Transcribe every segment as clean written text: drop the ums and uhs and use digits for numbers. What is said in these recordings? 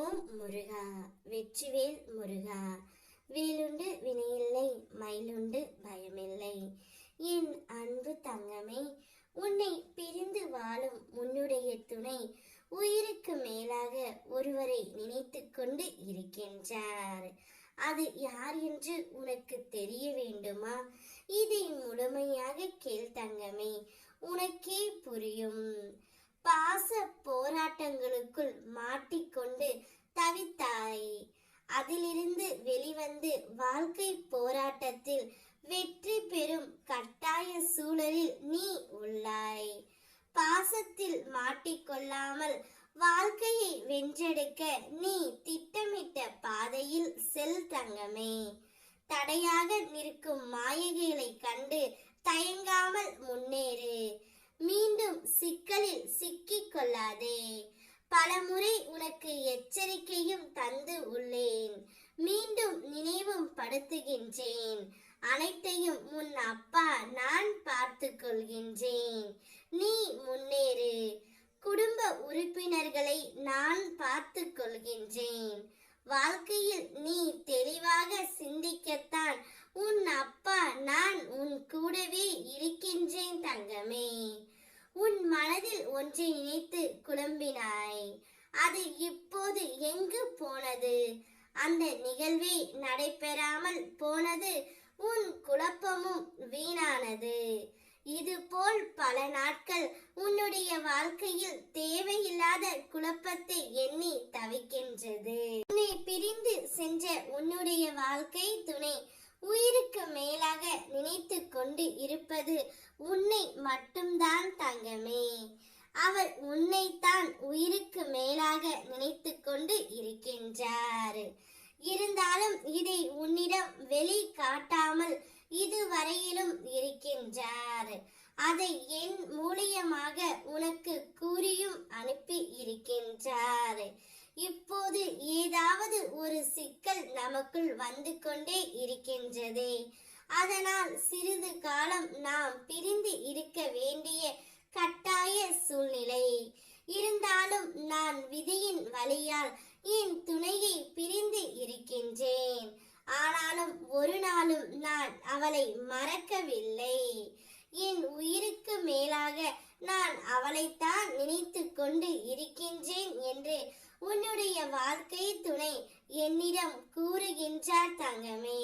ஓம் முருகா, வெற்றிவேல் முருகா. வேலுண்டு வினையில்லை, மயிலுண்டு பயமில்லை. என் அன்பு தங்கமே, உன்னை பிரிந்து வாழும் உன்னுடைய துணை உயிருக்கு மேலாக ஒருவரை நினைத்து கொண்டு இருக்கின்றார். அது யார் என்று உனக்கு தெரிய வேண்டுமா? இதை முழுமையாக கேள் தங்கமே, உனக்கே புரியும். பாச போராட்டங்களுக்குள் மாட்டிக்கொண்டு தவித்தாய். அதிலிருந்து வெளிவந்து வாழ்க்கை போராட்டத்தில் வெற்றி பெறும் கட்டாய சூழலில் நீ உள்ளாய். பாசத்தில் மாட்டிக்கொள்ளாமல் வாழ்க்கையை வென்றெடுக்க நீ திட்டமிட்ட பாதையில் செல் தங்கமே. தடையாக நிற்கும் மாயைகளை கண்டு தயங்காமல் முன்னேறு. மீண்டும் சிக்கலில் சிக்கிக் கொள்ளாதே. பலமுறை உனக்கு எச்சரிக்கையும் தந்து உள்ளேன். மீண்டும் நினைவும் படுத்துகின்றேன். அனைத்தையும் உன் அப்பா நான் பார்த்து கொள்கின்றேன். நீ முன்னேறு. குடும்ப உறுப்பினர்களை நான் பார்த்து கொள்கின்றேன். வாழ்க்கையில் நீ தெளிவாக சிந்திக்கத்தான் உன் அப்பா நான் உன் கூடவே இருக்கின்றேன் தங்கமே. உன் மனதில் ஒன்றை நினைத்து குழம்பினாய். அது இப்போது எங்கு போனது? அந்த நிகழ்வே நடைபெறாமல் போனது. உன் குழப்பமும் வீணானது. இதுபோல் பல நாட்கள் உன்னுடைய வாழ்க்கையில் தேவையில்லாத குழப்பத்தை எண்ணி தவிக்கின்றது. உன்னை பிரிந்து சென்ற உன்னுடைய வாழ்க்கை துணை உயிருக்கு மேலாக நினைத்து கொண்டு இருப்பது உன்னை மட்டும்தான் தங்கமே. அவர் உன்னைத்தான் உயிருக்கு மேலாக நினைத்து கொண்டு இருக்கின்றார். இருந்தாலும் இதை உன்னிடம் வெளி காட்டாமல் இதுவரையிலும் இருக்கின்றார். அதை என் மூலியமாக உனக்கு கூறியும் அனுப்பி இருக்கின்றார். இப்போது ஏதாவது ஒரு சிக்கல் நமக்குள் வந்து கொண்டே இருக்கின்றது. அதனால் சிறிது காலம் நாம் பிரிந்து இருக்க வேண்டிய கட்டாய சூழ்நிலை. இருந்தாலும் நான் விதியின் வழியால் என் துணையை பிரிந்து இருக்கின்றேன். ஆனாலும் ஒரு நாளும் நான் அவளை மறக்கவில்லை. என் உயிருக்கு மேலாக நான் அவளைத்தான் நினைத்து கொண்டு இருக்கின்றேன் என்று உன்னுடைய வாழ்க்கை துணை என்னிடம் கூறுகின்றார் தங்கமே.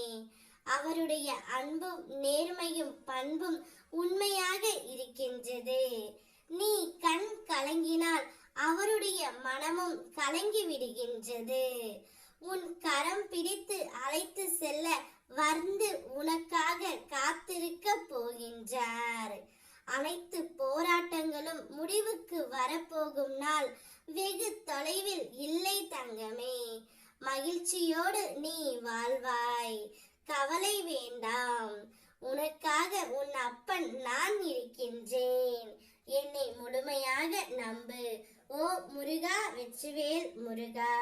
அவருடைய அன்பும் நேர்மையும் பண்பும் உண்மையாக இருக்கின்றது. நீ கண் கலங்கினால் அவருடைய மனமும் கலங்கி விடுகின்றது. உன் கரம் பிடித்து அழைத்து செல்ல வந்து உனக்காக காத்திருக்க போகின்றார். அனைத்து போராட்டங்களும் முடிவுக்கு வரப்போகும் நாள் வெகு தொலைவில் இல்லை தங்கமே. மகிழ்ச்சியோடு நீ வாழ்வாய். கவலை வேண்டாம். உனக்காக உன் அப்பன் நான் இருக்கின்றேன். என்னை முழுமையாக நம்பு. ஓ முருகா, வெற்றிவேல் முருகா.